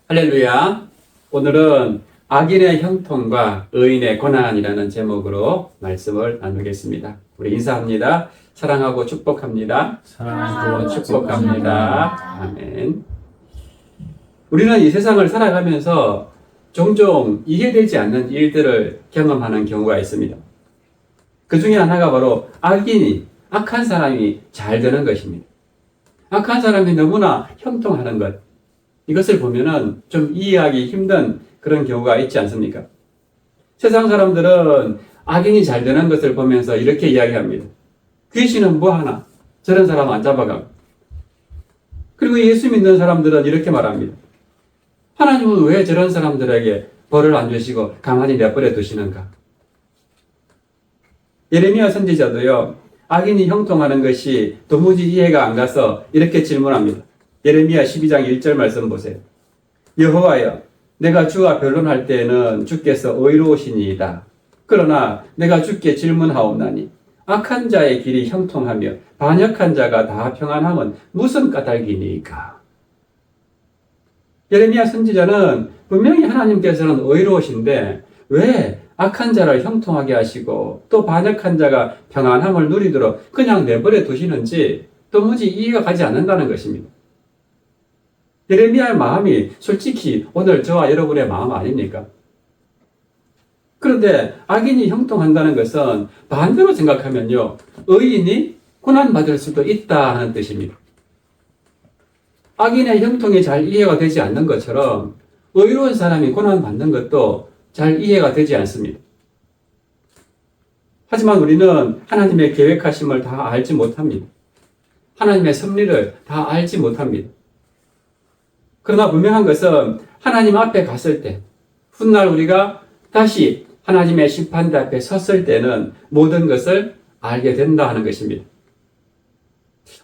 할렐루야. 오늘은 악인의 형통과 의인의 고난이라는 제목으로 말씀을 나누겠습니다. 우리 인사합니다. 사랑하고 축복합니다. 사랑하고 축복합니다. 아멘. 우리는 이 세상을 살아가면서 종종 이해되지 않는 일들을 경험하는 경우가 있습니다. 그 중에 하나가 바로 악한 사람이 잘 되는 것입니다. 악한 사람이 너무나 형통하는 것. 이것을 보면은 좀 이해하기 힘든 그런 경우가 있지 않습니까? 세상 사람들은 악인이 잘 되는 것을 보면서 이렇게 이야기합니다. 귀신은 뭐 하나? 저런 사람 안 잡아가고. 그리고 예수 믿는 사람들은 이렇게 말합니다. 하나님은 왜 저런 사람들에게 벌을 안 주시고 가만히 내버려 두시는가? 예레미야 선지자도요, 악인이 형통하는 것이 도무지 이해가 안 가서 이렇게 질문합니다. 예레미야 12장 1절 말씀 보세요. 여호와여, 내가 주와 변론할 때에는 주께서 의로우시니이다. 그러나 내가 주께 질문하옵나니 악한 자의 길이 형통하며 반역한 자가 다 평안함은 무슨 까닭이니까? 예레미야 선지자는 분명히 하나님께서는 의로우신데 왜 악한 자를 형통하게 하시고 또 반역한 자가 평안함을 누리도록 그냥 내버려 두시는지 도무지 이해가 가지 않는다는 것입니다. 예레미야의 마음이 솔직히 오늘 저와 여러분의 마음 아닙니까? 그런데 악인이 형통한다는 것은 반대로 생각하면요, 의인이 고난받을 수도 있다 하는 뜻입니다. 악인의 형통이 잘 이해가 되지 않는 것처럼 의로운 사람이 고난받는 것도 잘 이해가 되지 않습니다. 하지만 우리는 하나님의 계획하심을 다 알지 못합니다. 하나님의 섭리를 다 알지 못합니다. 그러나 분명한 것은 하나님 앞에 갔을 때, 훗날 우리가 다시 하나님의 심판대 앞에 섰을 때는 모든 것을 알게 된다 하는 것입니다.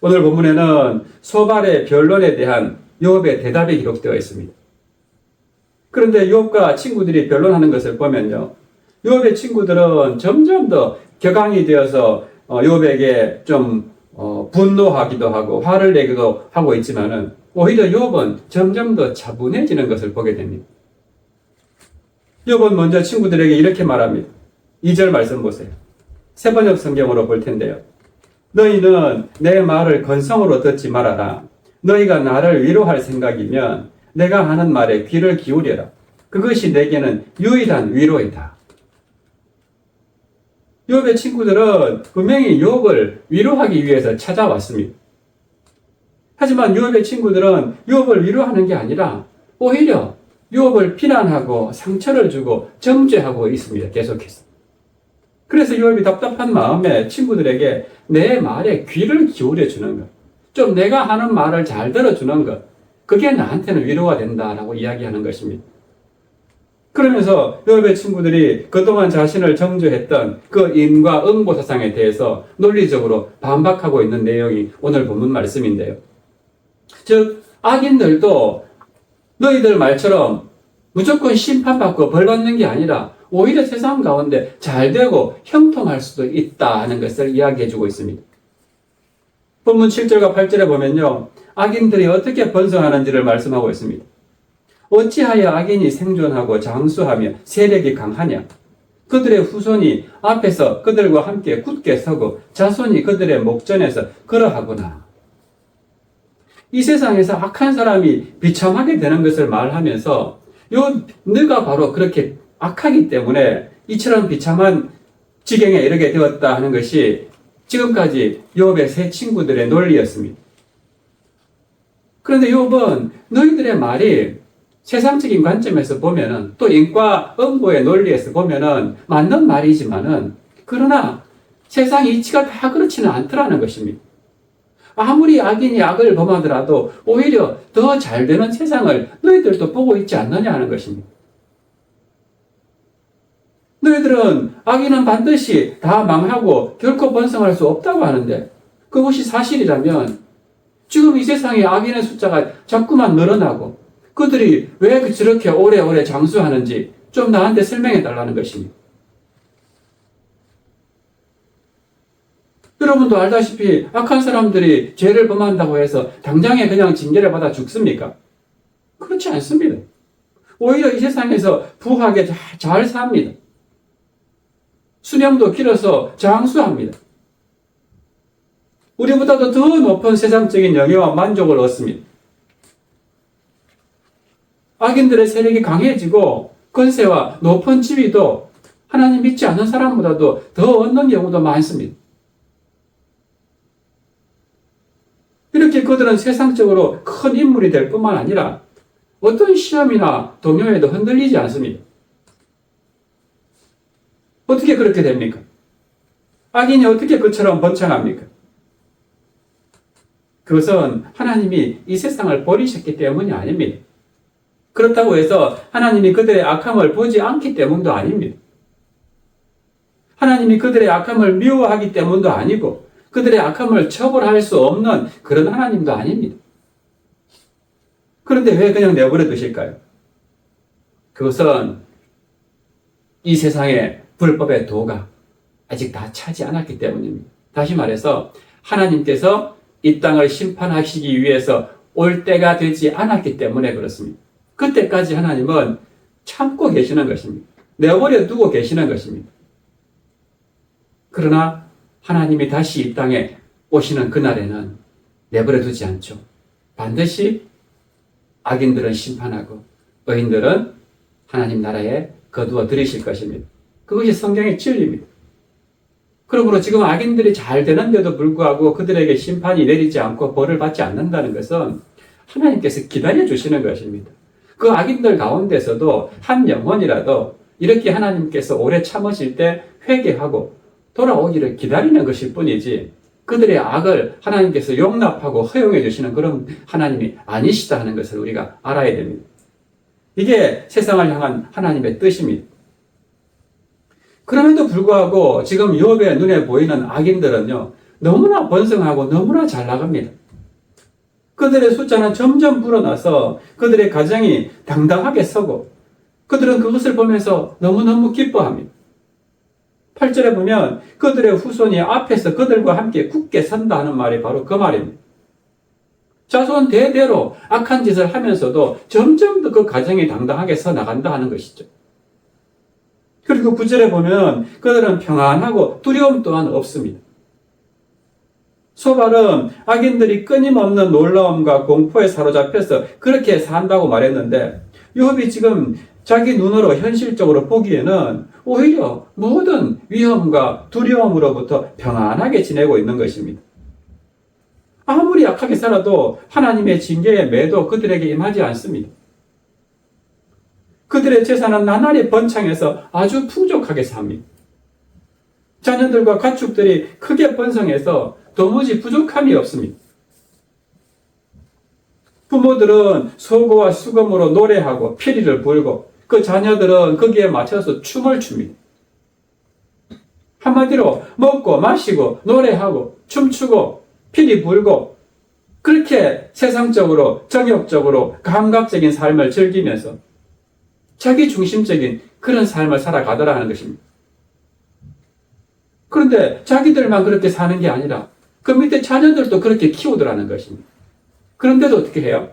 오늘 본문에는 소발의 변론에 대한 욥의 대답이 기록되어 있습니다. 그런데 욥과 친구들이 변론하는 것을 보면요, 욥의 친구들은 점점 더 격앙이 되어서 욥에게 좀 분노하기도 하고 화를 내기도 하고 있지만은 오히려 욥은 점점 더 차분해지는 것을 보게 됩니다. 욥은 먼저 친구들에게 이렇게 말합니다. 2절 말씀 보세요. 새번역 성경으로 볼 텐데요. 너희는 내 말을 건성으로 듣지 말아라. 너희가 나를 위로할 생각이면 내가 하는 말에 귀를 기울여라. 그것이 내게는 유일한 위로이다. 욥의 친구들은 분명히 욥을 위로하기 위해서 찾아왔습니다. 하지만 욥의 친구들은 욥을 위로하는 게 아니라 오히려 욥을 비난하고 상처를 주고 정죄하고 있습니다. 계속해서. 그래서 욥이 답답한 마음에 친구들에게 내 말에 귀를 기울여 주는 것, 좀 내가 하는 말을 잘 들어주는 것, 그게 나한테는 위로가 된다라고 이야기하는 것입니다. 그러면서 욥의 친구들이 그동안 자신을 정죄했던 그 인과 응보 사상에 대해서 논리적으로 반박하고 있는 내용이 오늘 본문 말씀인데요. 즉, 악인들도 너희들 말처럼 무조건 심판받고 벌받는 게 아니라 오히려 세상 가운데 잘 되고 형통할 수도 있다 하는 것을 이야기해주고 있습니다. 본문 7절과 8절에 보면요, 악인들이 어떻게 번성하는지를 말씀하고 있습니다. 어찌하여 악인이 생존하고 장수하며 세력이 강하냐? 그들의 후손이 앞에서 그들과 함께 굳게 서고 자손이 그들의 목전에서 그러하구나. 이 세상에서 악한 사람이 비참하게 되는 것을 말하면서 너가 바로 그렇게 악하기 때문에 이처럼 비참한 지경에 이르게 되었다 하는 것이 지금까지 욥의 세 친구들의 논리였습니다. 그런데 욥은 너희들의 말이 세상적인 관점에서 보면은 또 인과 응보의 논리에서 보면은 맞는 말이지만은 그러나 세상 이치가 다 그렇지는 않더라는 것입니다. 아무리 악인이 악을 범하더라도 오히려 더 잘 되는 세상을 너희들도 보고 있지 않느냐 하는 것입니다. 너희들은 악인은 반드시 다 망하고 결코 번성할 수 없다고 하는데 그것이 사실이라면 지금 이 세상에 악인의 숫자가 자꾸만 늘어나고 그들이 왜 저렇게 오래오래 장수하는지 좀 나한테 설명해 달라는 것입니다. 여러분도 알다시피 악한 사람들이 죄를 범한다고 해서 당장에 그냥 징계를 받아 죽습니까? 그렇지 않습니다. 오히려 이 세상에서 부하게 잘 삽니다. 수명도 길어서 장수합니다. 우리보다도 더 높은 세상적인 영예와 만족을 얻습니다. 악인들의 세력이 강해지고 권세와 높은 지위도 하나님 믿지 않는 사람보다도 더 얻는 경우도 많습니다. 이렇게 그들은 세상적으로 큰 인물이 될 뿐만 아니라 어떤 시험이나 동요에도 흔들리지 않습니다. 어떻게 그렇게 됩니까? 악인이 어떻게 그처럼 번창합니까? 그것은 하나님이 이 세상을 버리셨기 때문이 아닙니다. 그렇다고 해서 하나님이 그들의 악함을 보지 않기 때문도 아닙니다. 하나님이 그들의 악함을 미워하기 때문도 아니고 그들의 악함을 처벌할 수 없는 그런 하나님도 아닙니다. 그런데 왜 그냥 내버려 두실까요? 그것은 이 세상의 불법의 도가 아직 다 차지 않았기 때문입니다. 다시 말해서 하나님께서 이 땅을 심판하시기 위해서 올 때가 되지 않았기 때문에 그렇습니다. 그때까지 하나님은 참고 계시는 것입니다. 내버려 두고 계시는 것입니다. 그러나 하나님이 다시 이 땅에 오시는 그날에는 내버려 두지 않죠. 반드시 악인들은 심판하고 의인들은 하나님 나라에 거두어 들이실 것입니다. 그것이 성경의 진리입니다. 그러므로 지금 악인들이 잘 되는데도 불구하고 그들에게 심판이 내리지 않고 벌을 받지 않는다는 것은 하나님께서 기다려 주시는 것입니다. 그 악인들 가운데서도 한 영혼이라도 이렇게 하나님께서 오래 참으실 때 회개하고 돌아오기를 기다리는 것일 뿐이지 그들의 악을 하나님께서 용납하고 허용해 주시는 그런 하나님이 아니시다 하는 것을 우리가 알아야 됩니다. 이게 세상을 향한 하나님의 뜻입니다. 그럼에도 불구하고 지금 욥의 눈에 보이는 악인들은요, 너무나 번성하고 너무나 잘 나갑니다. 그들의 숫자는 점점 불어나서 그들의 가정이 당당하게 서고 그들은 그것을 보면서 너무너무 기뻐합니다. 8절에 보면 그들의 후손이 앞에서 그들과 함께 굳게 선다 하는 말이 바로 그 말입니다. 자손 대대로 악한 짓을 하면서도 점점 더 그 가정이 당당하게 서 나간다 하는 것이죠. 그리고 9절에 보면 그들은 평안하고 두려움 또한 없습니다. 소발은 악인들이 끊임없는 놀라움과 공포에 사로잡혀서 그렇게 산다고 말했는데 욥이 지금 자기 눈으로 현실적으로 보기에는 오히려 모든 위험과 두려움으로부터 평안하게 지내고 있는 것입니다. 아무리 약하게 살아도 하나님의 징계의 매도 그들에게 임하지 않습니다. 그들의 재산은 나날이 번창해서 아주 풍족하게 삽니다. 자녀들과 가축들이 크게 번성해서 도무지 부족함이 없습니다. 부모들은 소고와 수금으로 노래하고 피리를 불고 그 자녀들은 거기에 맞춰서 춤을 춥니다. 한마디로 먹고 마시고 노래하고 춤추고 피리 불고 그렇게 세상적으로 정욕적으로 감각적인 삶을 즐기면서 자기 중심적인 그런 삶을 살아가더라는 것입니다. 그런데 자기들만 그렇게 사는 게 아니라 그 밑에 자녀들도 그렇게 키우더라는 것입니다. 그런데도 어떻게 해요?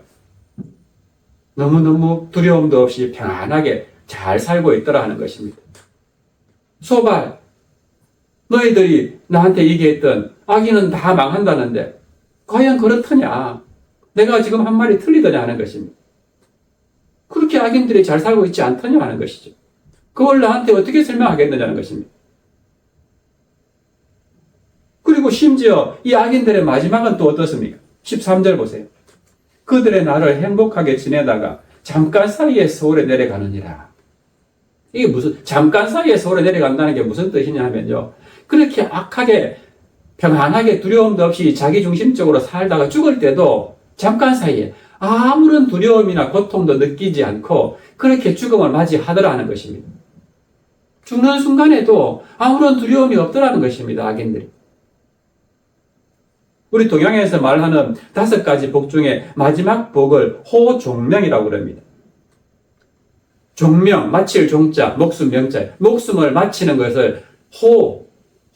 너무너무 두려움도 없이 평안하게 잘 살고 있더라 하는 것입니다. 소발, 너희들이 나한테 얘기했던 악인은 다 망한다는데 과연 그렇더냐? 내가 지금 한 말이 틀리더냐 하는 것입니다. 그렇게 악인들이 잘 살고 있지 않더냐 하는 것이죠. 그걸 나한테 어떻게 설명하겠느냐는 것입니다. 그리고 심지어 이 악인들의 마지막은 또 어떻습니까? 13절 보세요. 그들의 날을 행복하게 지내다가 잠깐 사이에 서울에 내려가느니라. 이게 무슨 잠깐 사이에 서울에 내려간다는 게 무슨 뜻이냐 하면요. 그렇게 악하게 평안하게 두려움도 없이 자기중심적으로 살다가 죽을 때도 잠깐 사이에 아무런 두려움이나 고통도 느끼지 않고 그렇게 죽음을 맞이하더라 하는 것입니다. 죽는 순간에도 아무런 두려움이 없더라는 것입니다. 악인들이. 우리 동양에서 말하는 5가지 복 중에 마지막 복을 호종명이라고 그럽니다. 종명, 마칠 종자, 목숨 명자, 목숨을 마치는 것을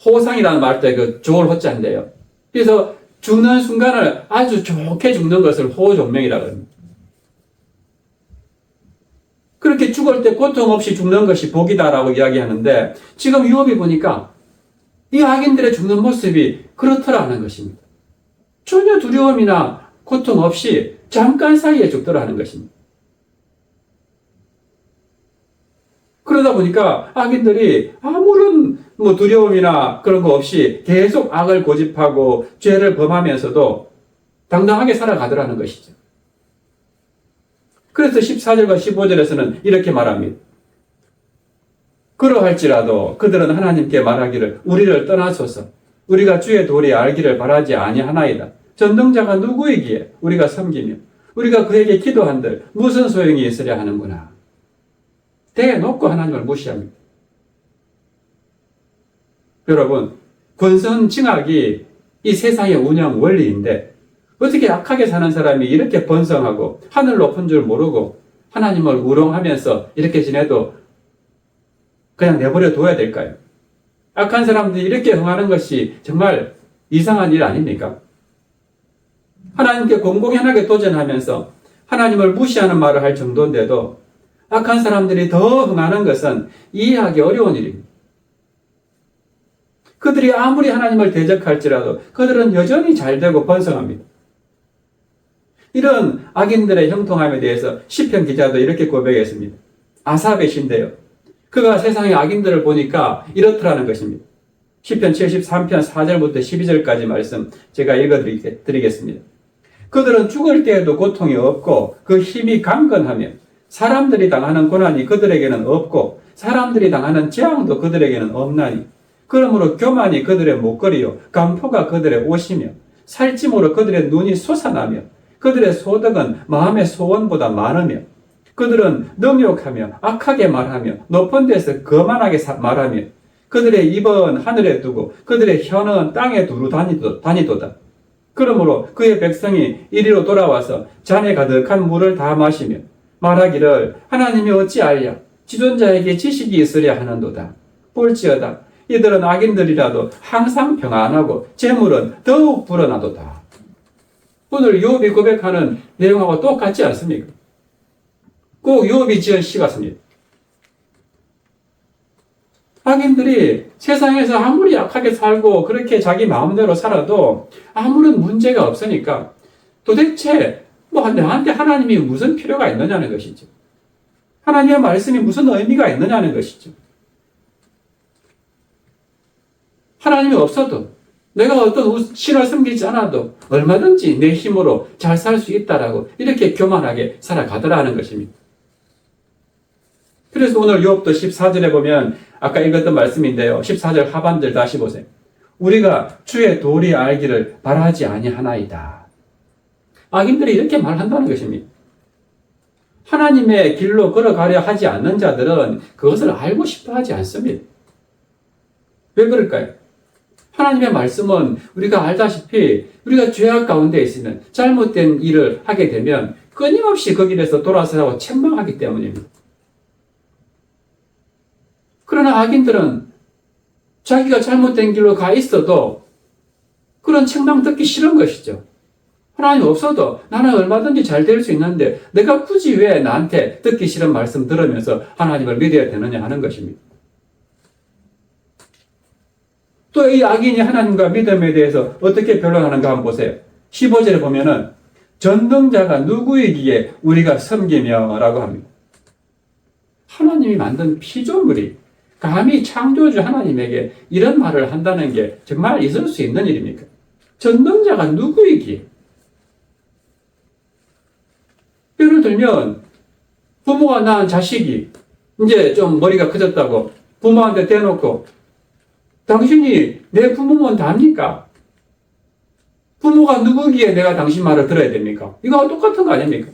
호상이라는 말도 그 좋을 호자인데요. 그래서 죽는 순간을 아주 좋게 죽는 것을 호종명이라고 합니다. 그렇게 죽을 때 고통 없이 죽는 것이 복이다라고 이야기하는데 지금 욥이 보니까 이 악인들의 죽는 모습이 그렇더라는 것입니다. 전혀 두려움이나 고통 없이 잠깐 사이에 죽더라는 것입니다. 그러다 보니까 악인들이 아무런 두려움이나 그런 거 없이 계속 악을 고집하고 죄를 범하면서도 당당하게 살아가더라는 것이죠. 그래서 14절과 15절에서는 이렇게 말합니다. 그러할지라도 그들은 하나님께 말하기를 우리를 떠나소서 우리가 주의 도리 알기를 바라지 아니하나이다. 전능자가 누구이기에 우리가 섬기며 우리가 그에게 기도한들 무슨 소용이 있으랴 하는구나. 대놓고 하나님을 무시합니다. 여러분, 권선징악이 이 세상의 운영 원리인데 어떻게 악하게 사는 사람이 이렇게 번성하고 하늘 높은 줄 모르고 하나님을 우롱하면서 이렇게 지내도 그냥 내버려 둬야 될까요? 악한 사람들이 이렇게 흥하는 것이 정말 이상한 일 아닙니까? 하나님께 공공연하게 도전하면서 하나님을 무시하는 말을 할 정도인데도 악한 사람들이 더 흥하는 것은 이해하기 어려운 일입니다. 그들이 아무리 하나님을 대적할지라도 그들은 여전히 잘되고 번성합니다. 이런 악인들의 형통함에 대해서 시편 기자도 이렇게 고백했습니다. 아삽의 시인데요. 그가 세상의 악인들을 보니까 이렇더라는 것입니다. 시편 73편 4절부터 12절까지 말씀 제가 읽어드리겠습니다. 그들은 죽을 때에도 고통이 없고 그 힘이 강건하며 사람들이 당하는 고난이 그들에게는 없고 사람들이 당하는 재앙도 그들에게는 없나니 그러므로 교만이 그들의 목걸이요 강포가 그들의 옷이며 살찜으로 그들의 눈이 솟아나며 그들의 소득은 마음의 소원보다 많으며 그들은 능욕하며 악하게 말하며 높은 데서 거만하게 말하며 그들의 입은 하늘에 두고 그들의 혀는 땅에 두루 다니도다. 그러므로 그의 백성이 이리로 돌아와서 잔에 가득한 물을 다 마시며 말하기를 하나님이 어찌 알랴 지존자에게 지식이 있으랴 하는도다. 볼지어다 이들은 악인들이라도 항상 평안하고 재물은 더욱 불어나도다. 오늘 욥이 고백하는 내용하고 똑같지 않습니까? 꼭 욥이 지은 시 같습니다. 악인들이 세상에서 아무리 약하게 살고 그렇게 자기 마음대로 살아도 아무런 문제가 없으니까 도대체 나한테 하나님이 무슨 필요가 있느냐는 것이죠. 하나님의 말씀이 무슨 의미가 있느냐는 것이죠. 하나님이 없어도 내가 어떤 신을 섬기지 않아도 얼마든지 내 힘으로 잘 살 수 있다라고 이렇게 교만하게 살아가더라는 것입니다. 그래서 오늘 욥도 14절에 보면 아까 읽었던 말씀인데요. 14절 하반절 다시 보세요. 우리가 주의 도리 알기를 바라지 아니하나이다. 악인들이 이렇게 말한다는 것입니다. 하나님의 길로 걸어가려 하지 않는 자들은 그것을 알고 싶어 하지 않습니다. 왜 그럴까요? 하나님의 말씀은 우리가 알다시피 우리가 죄악 가운데 있으면 잘못된 일을 하게 되면 끊임없이 그 길에서 돌아서라고 책망하기 때문입니다. 그러나 악인들은 자기가 잘못된 길로 가 있어도 그런 책망 듣기 싫은 것이죠. 하나님 없어도 나는 얼마든지 잘 될 수 있는데 내가 굳이 왜 나한테 듣기 싫은 말씀 들으면서 하나님을 믿어야 되느냐 하는 것입니다. 또 이 악인이 하나님과 믿음에 대해서 어떻게 변론하는가 한번 보세요. 15절에 보면은 전능자가 누구이기에 우리가 섬기며 라고 합니다. 하나님이 만든 피조물이 감히 창조주 하나님에게 이런 말을 한다는 게 정말 있을 수 있는 일입니까? 전능자가 누구이기에? 예를 들면 부모가 낳은 자식이 이제 좀 머리가 커졌다고 부모한테 대놓고 당신이 내 부모면 답니까? 부모가 누구기에 내가 당신 말을 들어야 됩니까? 이거와 똑같은 거 아닙니까?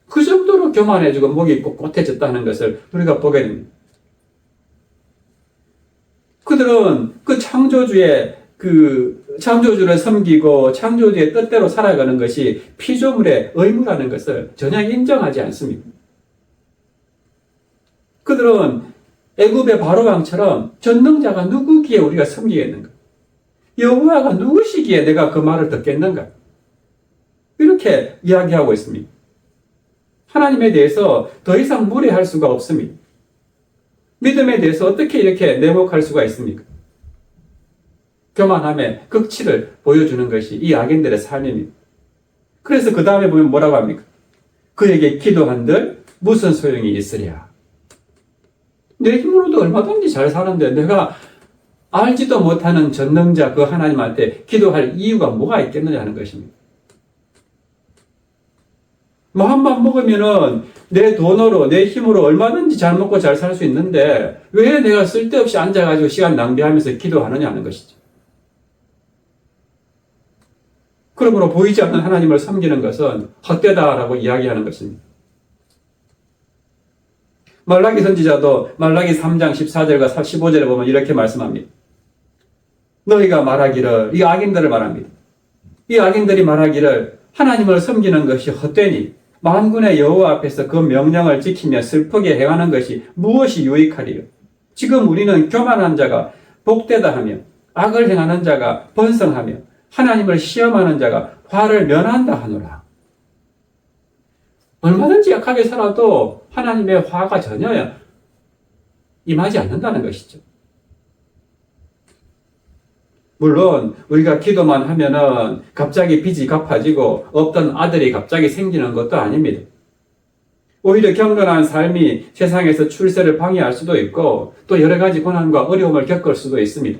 그 정도로 교만해지고 목이 꼿꼿해졌다는 것을 우리가 보게 됩니다. 그들은 그 창조주를 섬기고 창조주의 뜻대로 살아가는 것이 피조물의 의무라는 것을 전혀 인정하지 않습니다. 그들은 애굽의 바로왕처럼 전능자가 누구기에 우리가 섬기겠는가? 여호와가 누구시기에 내가 그 말을 듣겠는가? 이렇게 이야기하고 있습니다. 하나님에 대해서 더 이상 무례할 수가 없습니다. 믿음에 대해서 어떻게 이렇게 내목할 수가 있습니까? 교만함의 극치를 보여주는 것이 이 악인들의 삶입니다. 그래서 그 다음에 보면 뭐라고 합니까? 그에게 기도한들 무슨 소용이 있으랴. 내 힘으로도 얼마든지 잘 사는데 내가 알지도 못하는 전능자 그 하나님한테 기도할 이유가 뭐가 있겠느냐 하는 것입니다. 마음만 먹으면은 내 돈으로 내 힘으로 얼마든지 잘 먹고 잘 살 수 있는데 왜 내가 쓸데없이 앉아가지고 시간 낭비하면서 기도하느냐 하는 것이죠. 그러므로 보이지 않는 하나님을 섬기는 것은 헛되다라고 이야기하는 것입니다. 말라기 선지자도 말라기 3장 14절과 15절에 보면 이렇게 말씀합니다. 너희가 말하기를, 이 악인들을 말합니다. 이 악인들이 말하기를 하나님을 섬기는 것이 헛되니 만군의 여호와 앞에서 그 명령을 지키며 슬프게 행하는 것이 무엇이 유익하리요. 지금 우리는 교만한 자가 복되다 하며 악을 행하는 자가 번성하며 하나님을 시험하는 자가 화를 면한다 하노라. 얼마든지 약하게 살아도 하나님의 화가 전혀 임하지 않는다는 것이죠. 물론 우리가 기도만 하면은 갑자기 빚이 갚아지고 없던 아들이 갑자기 생기는 것도 아닙니다. 오히려 경건한 삶이 세상에서 출세를 방해할 수도 있고 또 여러 가지 고난과 어려움을 겪을 수도 있습니다.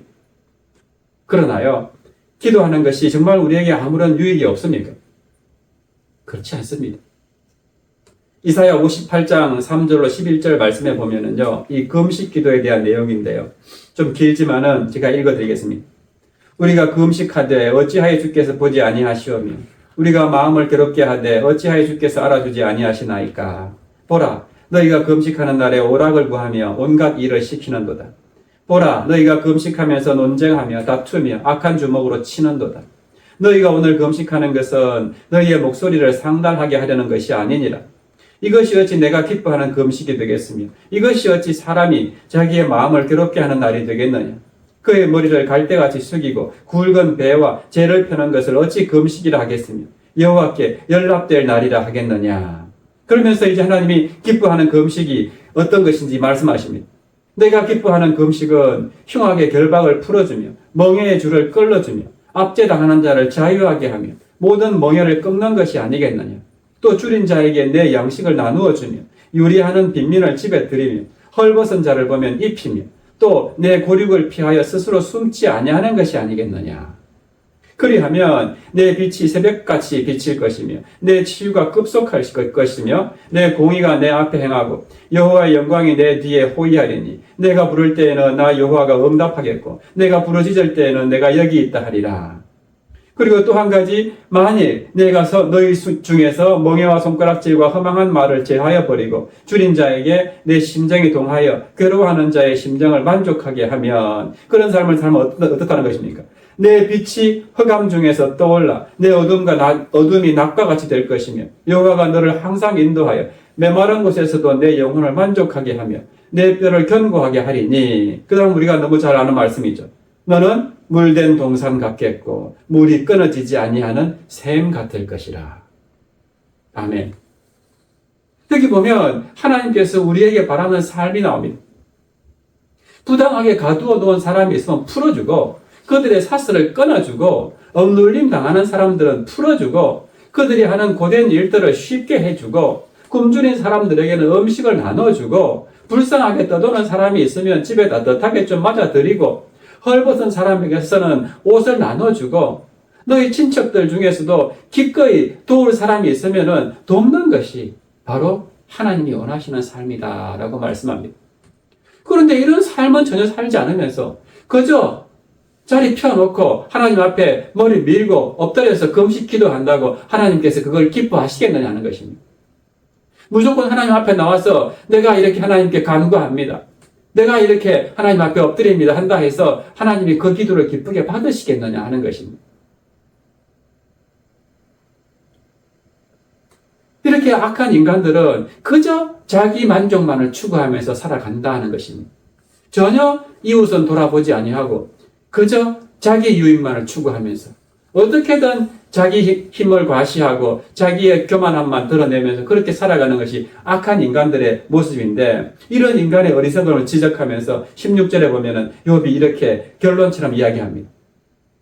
그러나요, 기도하는 것이 정말 우리에게 아무런 유익이 없습니까? 그렇지 않습니다. 이사야 58장 3절로 11절 말씀에 보면은요, 이 금식 기도에 대한 내용인데요. 좀 길지만은 제가 읽어드리겠습니다. 우리가 금식하되 어찌하여 주께서 보지 아니하시오며 우리가 마음을 괴롭게 하되 어찌하여 주께서 알아주지 아니하시나이까. 보라, 너희가 금식하는 날에 오락을 구하며 온갖 일을 시키는도다. 보라, 너희가 금식하면서 논쟁하며 다투며 악한 주먹으로 치는도다. 너희가 오늘 금식하는 것은 너희의 목소리를 상달하게 하려는 것이 아니니라. 이것이 어찌 내가 기뻐하는 금식이 되겠으며 이것이 어찌 사람이 자기의 마음을 괴롭게 하는 날이 되겠느냐. 그의 머리를 갈대같이 숙이고 굵은 배와 재를 펴는 것을 어찌 금식이라 하겠으며 여호와께 연락될 날이라 하겠느냐. 그러면서 이제 하나님이 기뻐하는 금식이 어떤 것인지 말씀하십니다. 내가 기뻐하는 금식은 흉악의 결박을 풀어주며 멍에의 줄을 끌어주며 압제당하는 자를 자유하게 하며 모든 멍에를 끊는 것이 아니겠느냐. 또 줄인 자에게 내 양식을 나누어 주며 유리하는 빈민을 집에 들이며 헐벗은 자를 보면 입히며 또 내 고륙을 피하여 스스로 숨지 아니하는 것이 아니겠느냐. 그리하면 내 빛이 새벽같이 비칠 것이며 내 치유가 급속할 것이며 내 공의가 내 앞에 행하고 여호와의 영광이 내 뒤에 호위하리니 내가 부를 때에는 나 여호와가 응답하겠고 내가 부르짖을 때에는 내가 여기 있다 하리라. 그리고 또 한 가지, 만일 내가 너희 중에서 멍에와 손가락질과 허망한 말을 제하여 버리고 줄인 자에게 내 심정이 동하여 괴로워하는 자의 심정을 만족하게 하면 그런 삶을 살면 어떻다는 것입니까? 내 빛이 흑암 중에서 떠올라 내 어둠이 낮과 같이 될 것이며 여호와가 너를 항상 인도하여 메마른 곳에서도 내 영혼을 만족하게 하며 내 뼈를 견고하게 하리니. 그 다음 우리가 너무 잘 아는 말씀이죠. 너는 물된 동산 같겠고 물이 끊어지지 아니하는 샘 같을 것이라. 아멘. 여기 보면 하나님께서 우리에게 바라는 삶이 나옵니다. 부당하게 가두어 놓은 사람이 있으면 풀어주고 그들의 사슬을 끊어주고 억눌림 당하는 사람들은 풀어주고 그들이 하는 고된 일들을 쉽게 해주고 굶주린 사람들에게는 음식을 나눠주고 불쌍하게 떠도는 사람이 있으면 집에 따뜻하게 좀 맞아드리고 헐벗은 사람에게서는 옷을 나눠주고 너희 친척들 중에서도 기꺼이 도울 사람이 있으면 돕는 것이 바로 하나님이 원하시는 삶이다 라고 말씀합니다. 그런데 이런 삶은 전혀 살지 않으면서 그저 자리 펴놓고 하나님 앞에 머리 밀고 엎드려서 금식 기도한다고 하나님께서 그걸 기뻐하시겠느냐 하는 것입니다. 무조건 하나님 앞에 나와서 내가 이렇게 하나님께 간구합니다. 내가 이렇게 하나님 앞에 엎드립니다 한다 해서 하나님이 그 기도를 기쁘게 받으시겠느냐 하는 것입니다. 이렇게 악한 인간들은 그저 자기 만족만을 추구하면서 살아간다 하는 것입니다. 전혀 이웃은 돌아보지 아니하고 그저 자기 유익만을 추구하면서 어떻게든 자기 힘을 과시하고 자기의 교만함만 드러내면서 그렇게 살아가는 것이 악한 인간들의 모습인데, 이런 인간의 어리석음을 지적하면서 16절에 보면은 욥이 이렇게 결론처럼 이야기합니다.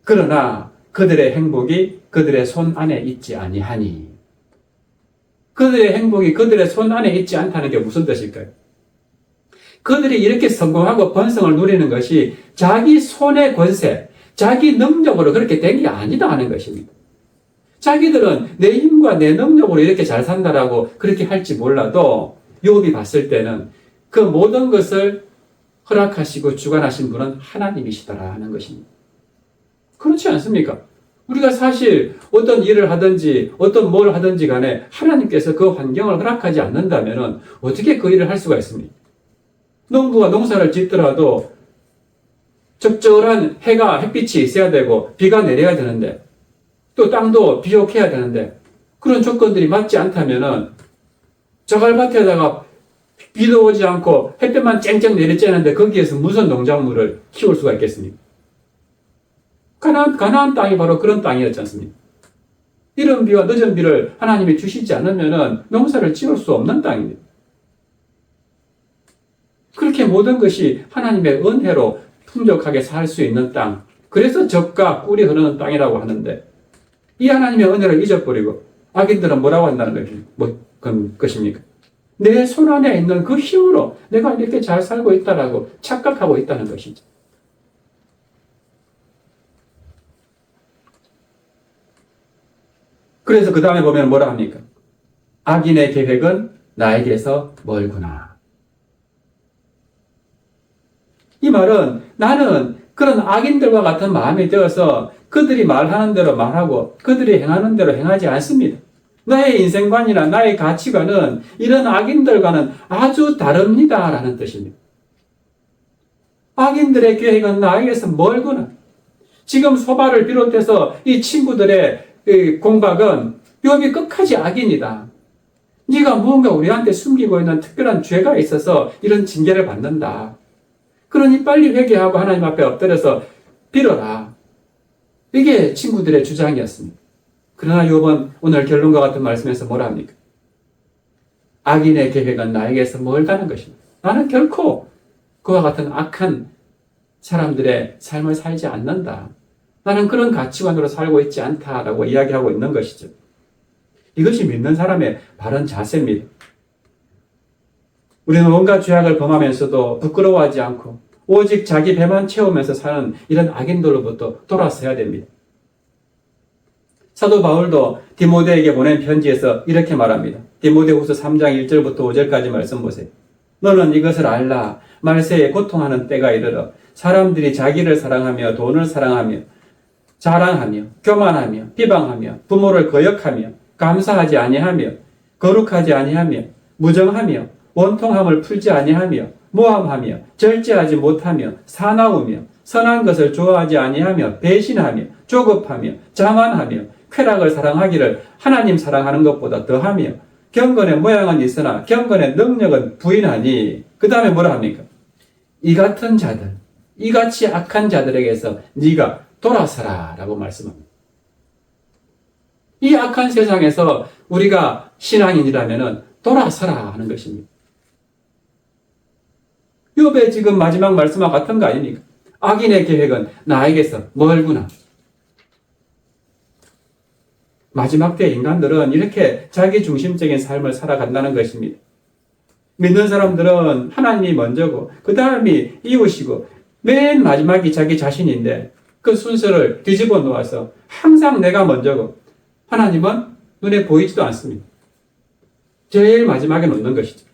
그러나 그들의 행복이 그들의 손 안에 있지 아니하니. 그들의 행복이 그들의 손 안에 있지 않다는 게 무슨 뜻일까요? 그들이 이렇게 성공하고 번성을 누리는 것이 자기 손의 권세, 자기 능력으로 그렇게 된 게 아니다 하는 것입니다. 자기들은 내 힘과 내 능력으로 이렇게 잘 산다라고 그렇게 할지 몰라도 욥이 봤을 때는 그 모든 것을 허락하시고 주관하신 분은 하나님이시더라 하는 것입니다. 그렇지 않습니까? 우리가 사실 어떤 일을 하든지 어떤 뭘 하든지 간에 하나님께서 그 환경을 허락하지 않는다면 어떻게 그 일을 할 수가 있습니까? 농부가 농사를 짓더라도 적절한 햇빛이 있어야 되고 비가 내려야 되는데, 또 땅도 비옥해야 되는데, 그런 조건들이 맞지 않다면은 자갈밭에다가 비도 오지 않고 햇볕만 쨍쨍 내리쬐는데 거기에서 무슨 농작물을 키울 수가 있겠습니까? 가나안 땅이 바로 그런 땅이었지 않습니까? 이른 비와 늦은 비를 하나님이 주시지 않으면은 농사를 지을 수 없는 땅입니다. 그렇게 모든 것이 하나님의 은혜로 풍족하게 살 수 있는 땅, 그래서 젖과 꿀이 흐르는 땅이라고 하는데, 이 하나님의 은혜를 잊어버리고 악인들은 뭐라고 한다는 것입니까? 내 손 안에 있는 그 힘으로 내가 이렇게 잘 살고 있다라고 착각하고 있다는 것이죠. 그래서 그 다음에 보면 뭐라 합니까? 악인의 계획은 나에게서 멀구나. 이 말은 나는 그런 악인들과 같은 마음이 되어서 그들이 말하는 대로 말하고 그들이 행하는 대로 행하지 않습니다. 나의 인생관이나 나의 가치관은 이런 악인들과는 아주 다릅니다 라는 뜻입니다. 악인들의 계획은 나에게서 멀구나. 지금 소바를 비롯해서 이 친구들의 공박은 욥이 끝까지 악인이다. 네가 무언가 우리한테 숨기고 있는 특별한 죄가 있어서 이런 징계를 받는다. 그러니 빨리 회개하고 하나님 앞에 엎드려서 빌어라. 이게 친구들의 주장이었습니다. 그러나 욥은 오늘 결론과 같은 말씀에서 뭐라 합니까? 악인의 계획은 나에게서 멀다는 것입니다. 나는 결코 그와 같은 악한 사람들의 삶을 살지 않는다. 나는 그런 가치관으로 살고 있지 않다라고 이야기하고 있는 것이죠. 이것이 믿는 사람의 바른 자세입니다. 우리는 온갖 죄악을 범하면서도 부끄러워하지 않고 오직 자기 배만 채우면서 사는 이런 악인들로부터 돌아서야 됩니다. 사도 바울도 디모데에게 보낸 편지에서 이렇게 말합니다. 디모데후서 3장 1절부터 5절까지 말씀 보세요. 너는 이것을 알라. 말세에 고통하는 때가 이르러 사람들이 자기를 사랑하며 돈을 사랑하며 자랑하며 교만하며 비방하며 부모를 거역하며 감사하지 아니하며 거룩하지 아니하며 무정하며 원통함을 풀지 아니하며 모함하며 절제하지 못하며 사나우며 선한 것을 좋아하지 아니하며 배신하며 조급하며 자만하며 쾌락을 사랑하기를 하나님 사랑하는 것보다 더하며 경건의 모양은 있으나 경건의 능력은 부인하니. 그 다음에 뭐라 합니까? 이 같은 자들, 이같이 악한 자들에게서 네가 돌아서라 라고 말씀합니다. 이 악한 세상에서 우리가 신앙인이라면 돌아서라 하는 것입니다. 욥의 지금 마지막 말씀과 같은 거 아닙니까? 악인의 계획은 나에게서 멀구나. 마지막 때 인간들은 이렇게 자기 중심적인 삶을 살아간다는 것입니다. 믿는 사람들은 하나님이 먼저고 그 다음이 이웃이고 맨 마지막이 자기 자신인데 그 순서를 뒤집어 놓아서 항상 내가 먼저고 하나님은 눈에 보이지도 않습니다. 제일 마지막에 놓는 것이죠.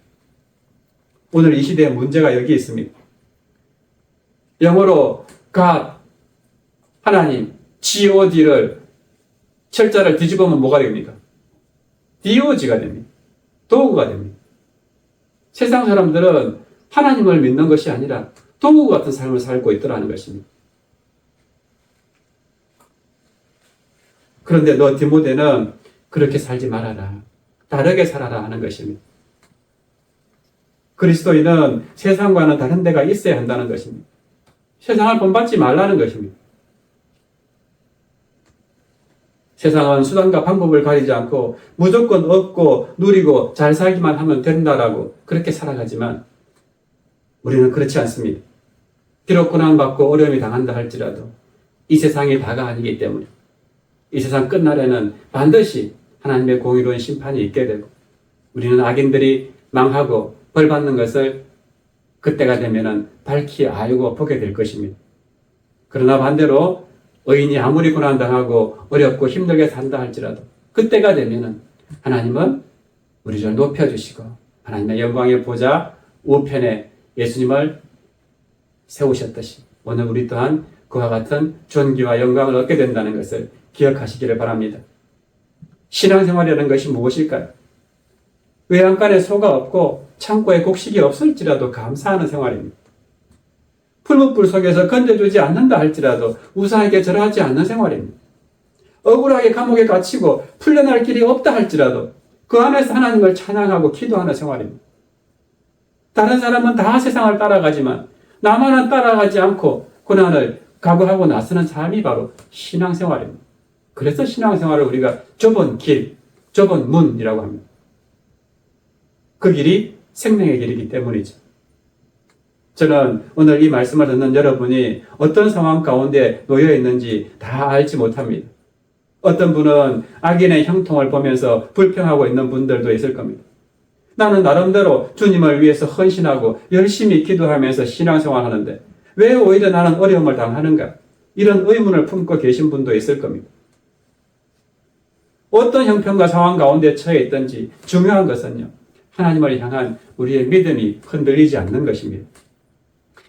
오늘 이 시대의 문제가 여기 있습니다. 영어로 God, 하나님, God를 철자를 뒤집으면 뭐가 됩니까? DOG가 됩니다. 도구가 됩니다. 세상 사람들은 하나님을 믿는 것이 아니라 도구 같은 삶을 살고 있더라는 것입니다. 그런데 너 디모데는 그렇게 살지 말아라. 다르게 살아라 하는 것입니다. 그리스도인은 세상과는 다른 데가 있어야 한다는 것입니다. 세상을 본받지 말라는 것입니다. 세상은 수단과 방법을 가리지 않고 무조건 얻고 누리고 잘 살기만 하면 된다라고 그렇게 살아가지만 우리는 그렇지 않습니다. 비록 고난받고 어려움이 당한다 할지라도 이 세상이 다가 아니기 때문에 이 세상 끝날에는 반드시 하나님의 공의로운 심판이 있게 되고 우리는 악인들이 망하고 벌받는 것을 그때가 되면은 밝히 알고 보게 될 것입니다. 그러나 반대로 의인이 아무리 고난당하고 어렵고 힘들게 산다 할지라도 그때가 되면은 하나님은 우리를 높여주시고 하나님의 영광의 보좌 우편에 예수님을 세우셨듯이 오늘 우리 또한 그와 같은 존귀와 영광을 얻게 된다는 것을 기억하시기를 바랍니다. 신앙생활이라는 것이 무엇일까요? 외양간에 소가 없고 창고에 곡식이 없을지라도 감사하는 생활입니다. 풀무불 속에서 건져주지 않는다 할지라도 우상에게 절하지 않는 생활입니다. 억울하게 감옥에 갇히고 풀려날 길이 없다 할지라도 그 안에서 하나님을 찬양하고 기도하는 생활입니다. 다른 사람은 다 세상을 따라가지만 나만은 따라가지 않고 고난을 각오하고 나서는 삶이 바로 신앙생활입니다. 그래서 신앙생활을 우리가 좁은 길, 좁은 문이라고 합니다. 그 길이 생명의 길이기 때문이죠. 저는 오늘 이 말씀을 듣는 여러분이 어떤 상황 가운데 놓여 있는지 다 알지 못합니다. 어떤 분은 악인의 형통을 보면서 불평하고 있는 분들도 있을 겁니다. 나는 나름대로 주님을 위해서 헌신하고 열심히 기도하면서 신앙생활 하는데 왜 오히려 나는 어려움을 당하는가? 이런 의문을 품고 계신 분도 있을 겁니다. 어떤 형편과 상황 가운데 처해 있든지 중요한 것은요, 하나님을 향한 우리의 믿음이 흔들리지 않는 것입니다.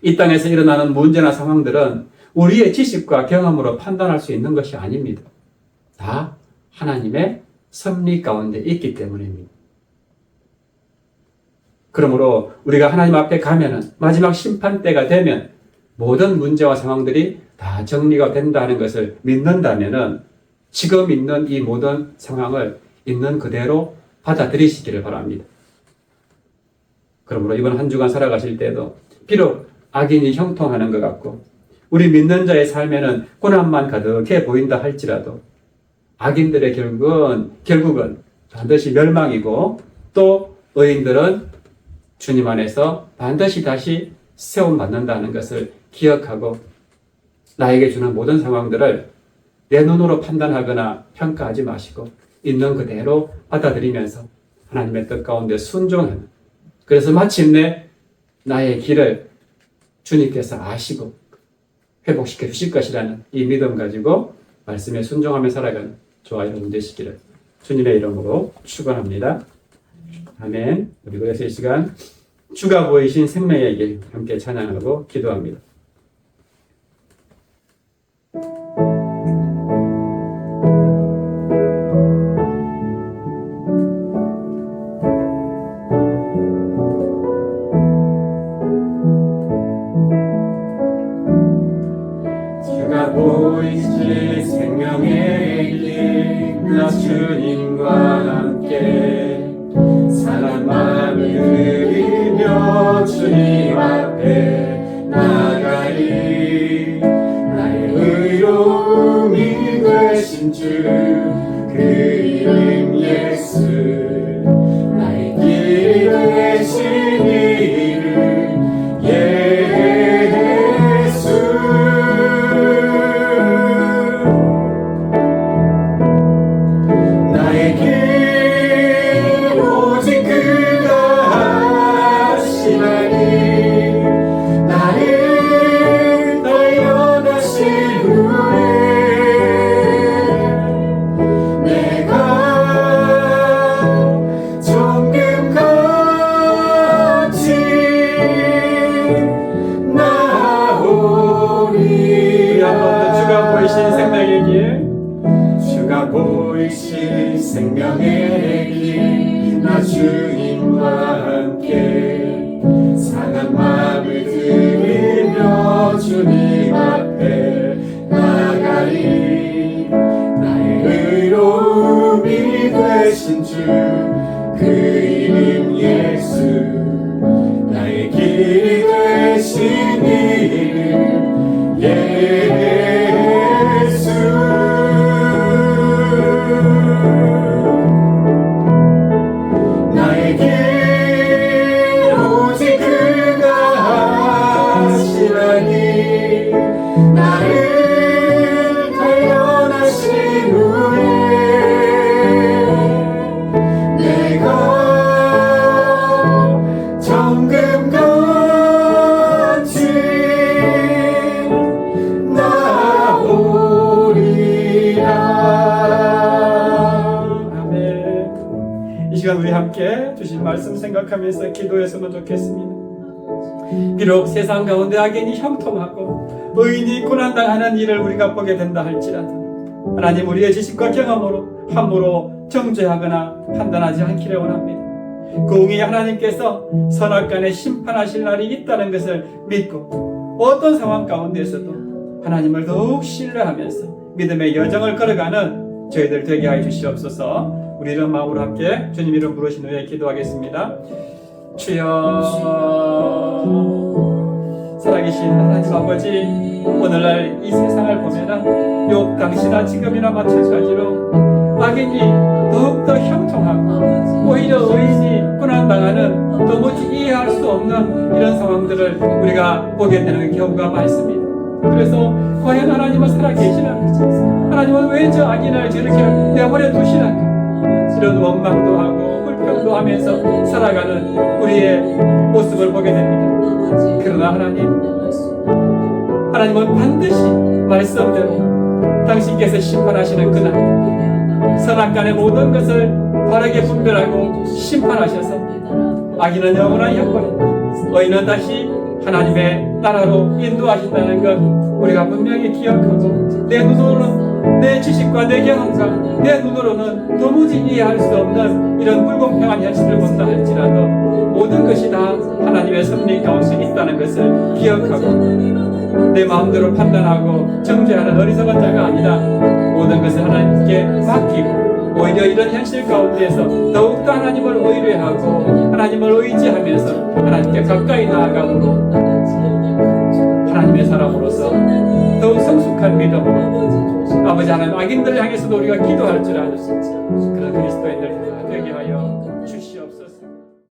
이 땅에서 일어나는 문제나 상황들은 우리의 지식과 경험으로 판단할 수 있는 것이 아닙니다. 다 하나님의 섭리 가운데 있기 때문입니다. 그러므로 우리가 하나님 앞에 가면은 마지막 심판 때가 되면 모든 문제와 상황들이 다 정리가 된다는 것을 믿는다면은 지금 있는 이 모든 상황을 있는 그대로 받아들이시기를 바랍니다. 그러므로 이번 한 주간 살아가실 때도 비록 악인이 형통하는 것 같고 우리 믿는 자의 삶에는 고난만 가득해 보인다 할지라도 악인들의 결국은 반드시 멸망이고 또 의인들은 주님 안에서 반드시 다시 세움받는다는 것을 기억하고 나에게 주는 모든 상황들을 내 눈으로 판단하거나 평가하지 마시고 있는 그대로 받아들이면서 하나님의 뜻 가운데 순종하는, 그래서 마침내 나의 길을 주님께서 아시고 회복시켜 주실 것이라는 이 믿음 가지고 말씀에 순종하며 살아가는 저와 여러분 되시기를 주님의 이름으로 축원합니다. 아멘. 우리 그래서 이 시간 주가 보이신 생명의 길 함께 찬양하고 기도합니다. 주가 보이신 생명의 길, 나 주님과 함께 사랑 마음을 드리며 주님 앞에 나가리. 나의 의로움이 되신 주 그 이름 예수, 나의 길이 되신 이름 예수. 나의 길 오직 그가 하시나니 나를 떠연하신 후에 내가 정금같이 나오리. 한번 더 주가 보이신 생명의 길, 주가 보이신 생명의 길, 나 주님과 함께 상한 마음을 드리며 주님 앞에 나가리. 나의 의로움이 되신 주 그 이름 예수, 나의 길이 되신 이름 예수. 시간 우리 함께 주신 말씀 생각하면서 기도했으면 좋겠습니다. 비록 세상 가운데 악인이 형통하고 의인이 고난당하는 일을 우리가 보게 된다 할지라도 하나님 우리의 지식과 경험으로 함부로 정죄하거나 판단하지 않기를 원합니다. 공의 하나님께서 선악간에 심판하실 날이 있다는 것을 믿고 어떤 상황 가운데에서도 하나님을 더욱 신뢰하면서 믿음의 여정을 걸어가는 저희들 되게 하여 주시옵소서. 우리 이런 마음으로 함께 주님 이름 부르신 후에 기도하겠습니다. 주여, 살아계신 하나님 아버지, 오늘날 이 세상을 보면은 욥 당시나 지금이나 마찬가지로 악인이 더욱더 형통하고 오히려 의인이 고난당하는 도무지 이해할 수 없는 이런 상황들을 우리가 보게 되는 경우가 많습니다. 그래서 과연 하나님은 살아계시나? 하나님은 왜 저 악인을 저렇게 내버려 두시나? 이런 원망도 하고 불평도 하면서 살아가는 우리의 모습을 보게 됩니다. 그러나 하나님은 반드시 말씀대로 당신께서 심판하시는 그날 선악간의 모든 것을 바르게 분별하고 심판하셔서 악인은 영원한 형벌, 의인은 다시 하나님의 나라로 인도하신다는 것 우리가 분명히 기억하고 내 눈으로는 내 지식과 내 경험과 내 눈으로는 도무지 이해할 수 없는 이런 불공평한 현실을 본다 할지라도 모든 것이 다 하나님의 섭리 가운데 있다는 것을 기억하고 내 마음대로 판단하고 정죄하는 어리석은 자가 아니라 모든 것을 하나님께 맡기고 오히려 이런 현실 가운데에서 더욱더 하나님을 의뢰하고 하나님을 의지하면서 하나님께 가까이 나아감으로 하나님의 사람으로서 더욱 성숙한 믿음으로 아버지 하나님 악인들을 향해서도 우리가 기도할 줄 아는 그런 그리스도인들 되게 하여 주시옵소서.